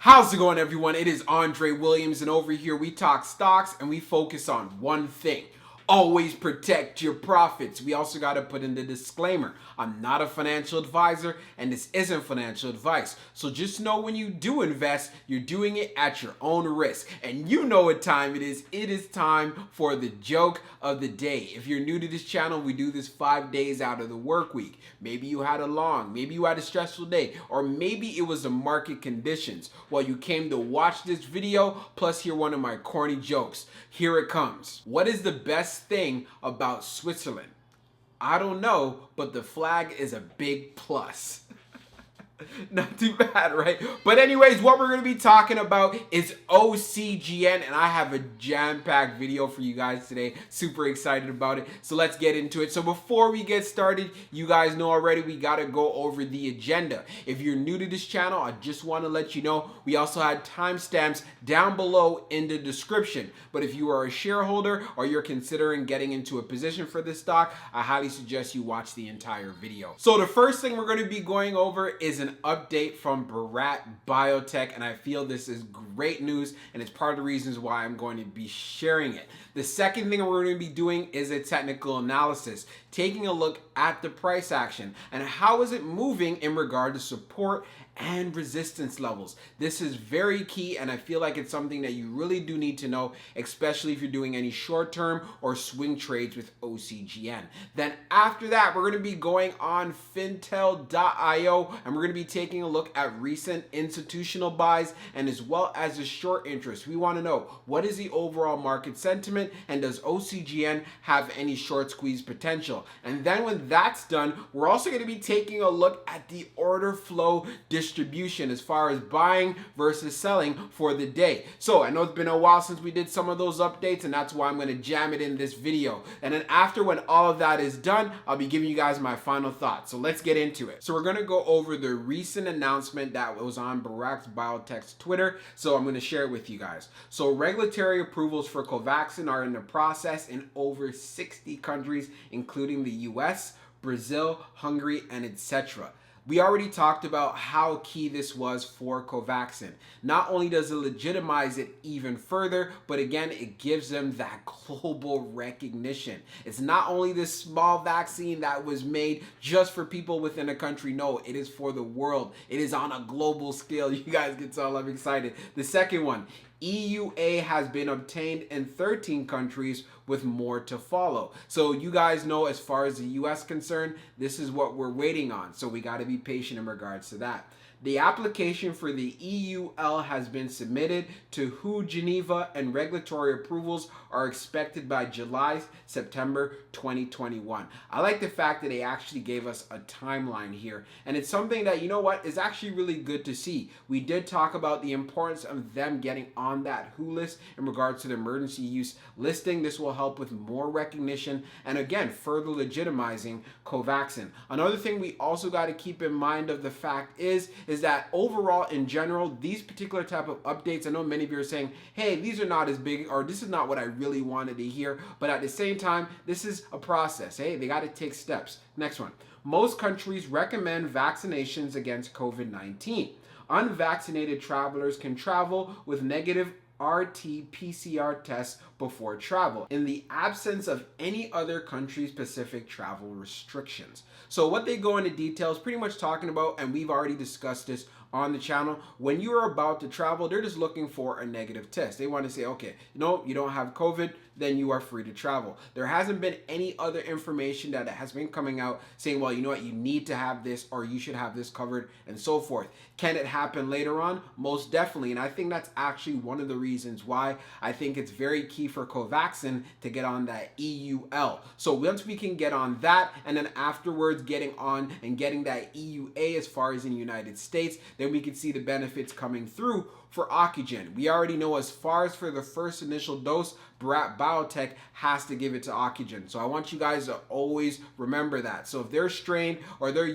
How's it going, everyone? It is Andre Williams, and over here we talk stocks and we focus on one thing. Always protect your profits. We also got to put in the disclaimer. I'm not a financial advisor and this isn't financial advice. So just know when you do invest, you're doing it at your own risk. And you know what time it is. It is time for the joke of the day. If you're new to this channel, we do this 5 days out of the work week. Maybe you had maybe you had a stressful day, or maybe it was the market conditions. Well, you came to watch this video, plus hear one of my corny jokes. Here it comes. What is the best thing about Switzerland? I don't know, but the flag is a big plus. Not too bad, right? But anyways, what we're going to be talking about is OCGN, and I have a jam-packed video for you guys today. Super excited about it. So let's get into it. So before we get started, you guys know already we got to go over the agenda. If you're new to this channel, I just want to let you know we also had timestamps down below in the description. But if you are a shareholder or you're considering getting into a position for this stock, I highly suggest you watch the entire video. So the first thing we're going to be going over is an update from Bharat Biotech, and I feel this is great news, and it's part of the reasons why I'm going to be sharing it. The second thing we're going to be doing is a technical analysis, taking a look at the price action and how is it moving in regard to support and resistance levels. This is very key, and I feel like it's something that you really do need to know, especially if you're doing any short-term or swing trades with OCGN. Then after that, we're going to be going on Fintel.io, and we're going to be taking a look at recent institutional buys and as well as the short interest. We want to know what is the overall market sentiment, and does OCGN have any short squeeze potential? And then when that's done, we're also going to be taking a look at the order flow distribution as far as buying versus selling for the day. So I know it's been a while since we did some of those updates, and that's why I'm going to jam it in this video. And then after, when all of that is done, I'll be giving you guys my final thoughts. So let's get into it. So we're going to go over the recent announcement that was on Bharat Biotech's Twitter. So I'm going to share it with you guys. So regulatory approvals for Covaxin are in the process in over 60 countries, including the US, Brazil, Hungary, and etc. We already talked about how key this was for Covaxin. Not only does it legitimize it even further, but again, it gives them that global recognition. It's not only this small vaccine that was made just for people within a country. No, it is for the world. It is on a global scale. You guys get so I'm excited. The second one, EUA has been obtained in 13 countries with more to follow. So you guys know, as far as the US concerned, this is what we're waiting on. So we got to be patient in regards to that. The application for the EUL has been submitted to WHO Geneva, and regulatory approvals are expected by July-September 2021. I like the fact that they actually gave us a timeline here, and it's something that, you know what, is actually really good to see. We did talk about the importance of them getting on that WHO list in regards to the emergency use listing. This will help with more recognition and, again, further legitimizing Covaxin. Another thing we also got to keep in mind of the fact is that overall, in general, these particular type of updates, I know many of you are saying, hey, these are not as big, or this is not what I really wanted to hear, but at the same time, this is a process. Hey, they got to take steps. Next one. Most countries recommend vaccinations against COVID-19. Unvaccinated travelers can travel with negative RT-PCR tests before travel in the absence of any other country-specific travel restrictions. So what they go into details, pretty much talking about, and we've already discussed this on the channel, when you are about to travel, they're just looking for a negative test. They want to say, okay, no, you don't have COVID, then you are free to travel. There hasn't been any other information that has been coming out saying, well, you know what, you need to have this, or you should have this covered, and so forth. Can it happen later on? Most definitely. And I think that's actually one of the reasons why I think it's very key for Covaxin to get on that EUL. So once we can get on that, and then afterwards getting on and getting that EUA as far as in the United States, then we can see the benefits coming through for ocugen. We already know, as far as for the first initial dose, Bharat Biotech has to give it to Ocugen. So I want you guys to always remember that. So if they're strained or their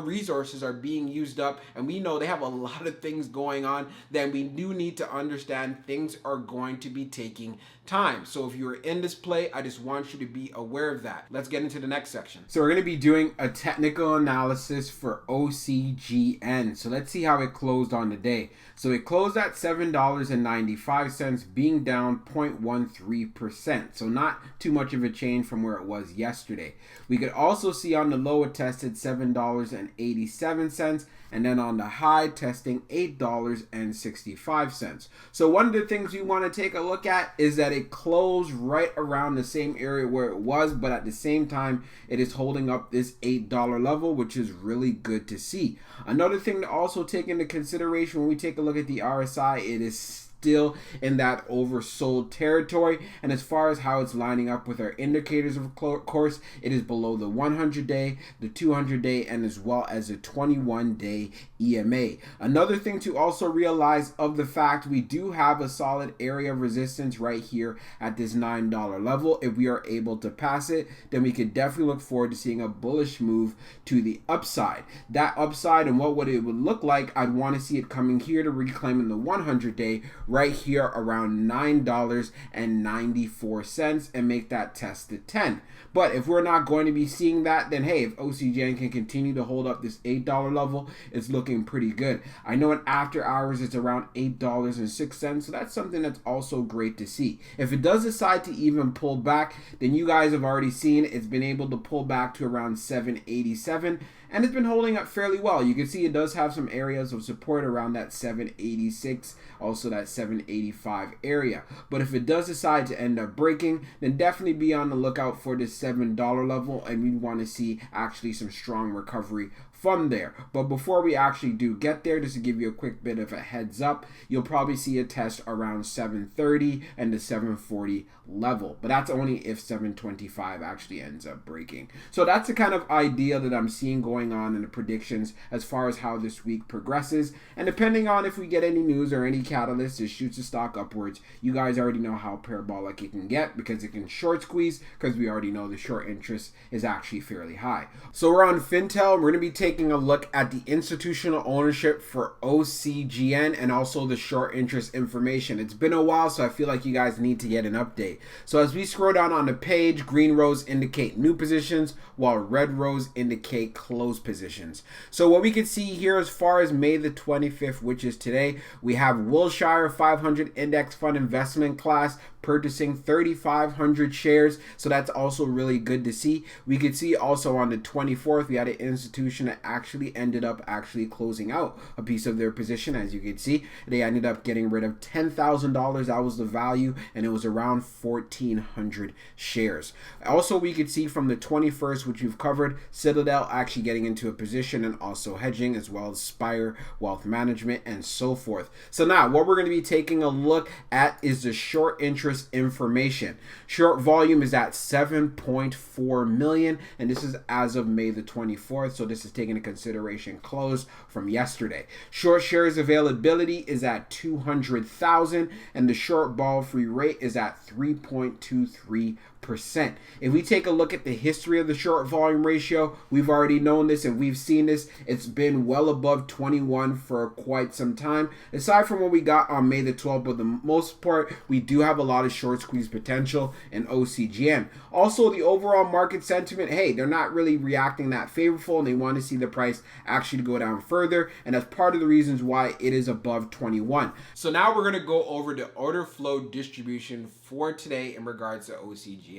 resources are being used up, and we know they have a lot of things going on, then we do need to understand things are going to be taking time. So if you're in this play, I just want you to be aware of that. Let's get into the next section. So we're going to be doing a technical analysis for OCGN. So let's see how it closed on the day. So it closed at $7.95, being down 0.13%. So not too much of a change from where it was yesterday. We could also see on the low it tested $7.87, and then on the high testing $8.65. So one of the things we want to take a look at is that it closed right around the same area where it was, but at the same time it is holding up this $8 level, which is really good to see. Another thing to also take into consideration when we take a look at the RSI, it is still in that oversold territory, and as far as how it's lining up with our indicators, of course, it is below the 100-day, the 200-day, and as well as the 21-day EMA. Another thing to also realize of the fact we do have a solid area of resistance right here at this $9 level. If we are able to pass it, then we could definitely look forward to seeing a bullish move to the upside. That upside and what it would look like, I'd want to see it coming here to reclaiming the 100-day right here around $9.94 and make that test to 10. But if we're not going to be seeing that, then hey, if OCGN can continue to hold up this $8 level, it's looking pretty good. I know in after hours it's around $8.06, so that's something that's also great to see. If it does decide to even pull back, then you guys have already seen it's been able to pull back to around $7.87, and it's been holding up fairly well. You can see it does have some areas of support around that $7.86, also that $7.85 area. But if it does decide to end up breaking, then definitely be on the lookout for this $7 level, and we want to see actually some strong recovery from there. But before we actually do get there, just to give you a quick bit of a heads up, you'll probably see a test around 730 and the 740 level, but that's only if 725 actually ends up breaking. So that's the kind of idea that I'm seeing going on in the predictions as far as how this week progresses, and depending on if we get any news or any catalyst that shoots the stock upwards, you guys already know how parabolic it can get, because it can short squeeze, because we already know the short interest is actually fairly high. So we're on Fintel. We're going to be taking a look at the institutional ownership for OCGN and also the short interest information. It's been a while, so I feel like you guys need to get an update. So as we scroll down on the page, green rows indicate new positions, while red rows indicate closed positions. So what we can see here as far as May the 25th, which is today, we have Wilshire 500 Index Fund Investment Class purchasing 3,500 shares. So that's also really good to see. We could see also on the 24th, we had an institution that actually ended up closing out a piece of their position. As you can see, they ended up getting rid of $10,000. That was the value, and it was around 1,400 shares. Also, we could see from the 21st, which we've covered, Citadel actually getting into a position and also hedging, as well as Spire Wealth Management and so forth. So now what we're going to be taking a look at is the short interest information. Short volume is at 7.4 million, and this is as of May the 24th, so this is taking into consideration close from yesterday. Short shares availability is at 200,000, and the short ball free rate is at 3.23%. If we take a look at the history of the short volume ratio, we've already known this and we've seen this. It's been well above 21 for quite some time, aside from what we got on May the 12th. But the most part, we do have a lot of short squeeze potential in OCGN. Also, the overall market sentiment, hey, they're not really reacting that favorable, and they want to see the price actually go down further, and that's part of the reasons why it is above 21. So now we're going to go over the order flow distribution for today in regards to OCGN.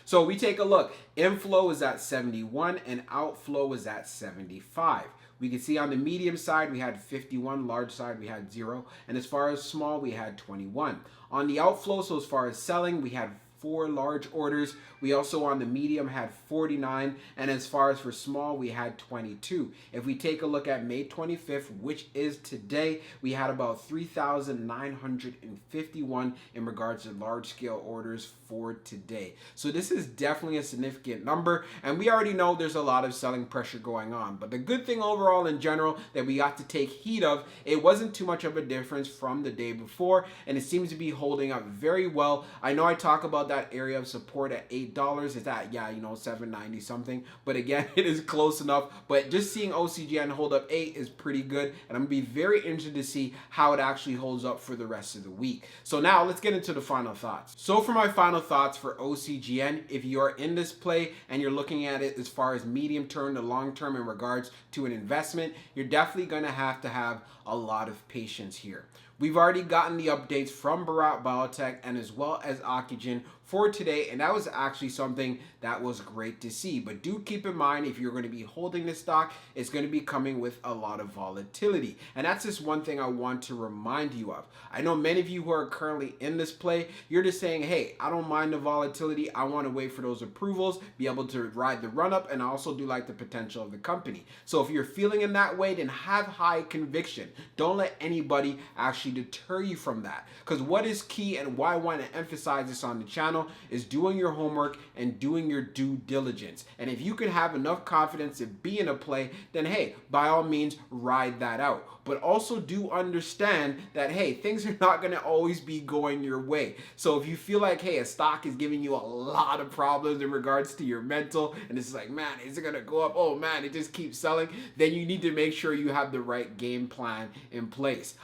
So we take a look. Inflow is at 71 and outflow is at 75. We can see on the medium side we had 51, large side we had 0, and as far as small we had 21. On the outflow, so as far as selling, we had 4 large orders. We also on the medium had 49, and as far as for small, we had 22. If we take a look at May 25th, which is today, we had about 3,951 in regards to large scale orders for today. So this is definitely a significant number, and we already know there's a lot of selling pressure going on. But the good thing overall in general that we got to take heed of, it wasn't too much of a difference from the day before, and it seems to be holding up very well. I know I talk about held that area of support at $8. It's at, yeah, you know, $7.90 something. But again, it is close enough. But just seeing OCGN hold up 8 is pretty good. And I'm going to be very interested to see how it actually holds up for the rest of the week. So now let's get into the final thoughts. So for my final thoughts for OCGN, if you are in this play and you're looking at it as far as medium term to long term in regards to an investment, you're definitely going to have a lot of patience here. We've already gotten the updates from Bharat Biotech and as well as Ocugen for today, and that was actually something that was great to see. But do keep in mind, if you're going to be holding this stock, it's going to be coming with a lot of volatility. And that's just one thing I want to remind you of. I know many of you who are currently in this play, you're just saying, hey, I don't mind the volatility. I want to wait for those approvals, be able to ride the run up, and I also do like the potential of the company. So if you're feeling in that way, then have high conviction. Don't let anybody actually deter you from that. Because what is key and why I want to emphasize this on the channel is doing your homework and doing your due diligence. And if you can have enough confidence to be in a play, then hey, by all means, ride that out. But also do understand that, hey, things are not going to always be going your way. So if you feel like, hey, a stock is giving you a lot of problems in regards to your mental, and it's like, man, is it going to go up? Oh man, it just keeps selling. Then you need to make sure you have the right game plan in place.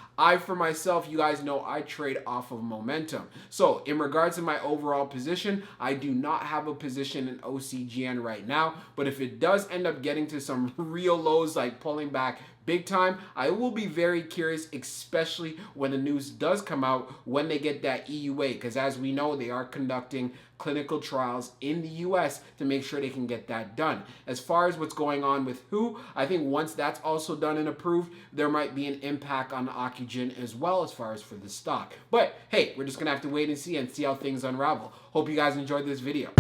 For myself, you guys know I trade off of momentum. So in regards to my overall position, I do not have a position in OCGN right now, but if it does end up getting to some real lows, like pulling back big time, I will be very curious, especially when the news does come out when they get that EUA, because as we know, they are conducting clinical trials in the US to make sure they can get that done. As far as what's going on with WHO, I think once that's also done and approved, there might be an impact on ocugen as well as far as for the stock. But hey, we're just gonna have to wait and see how things unravel. Hope you guys enjoyed this video.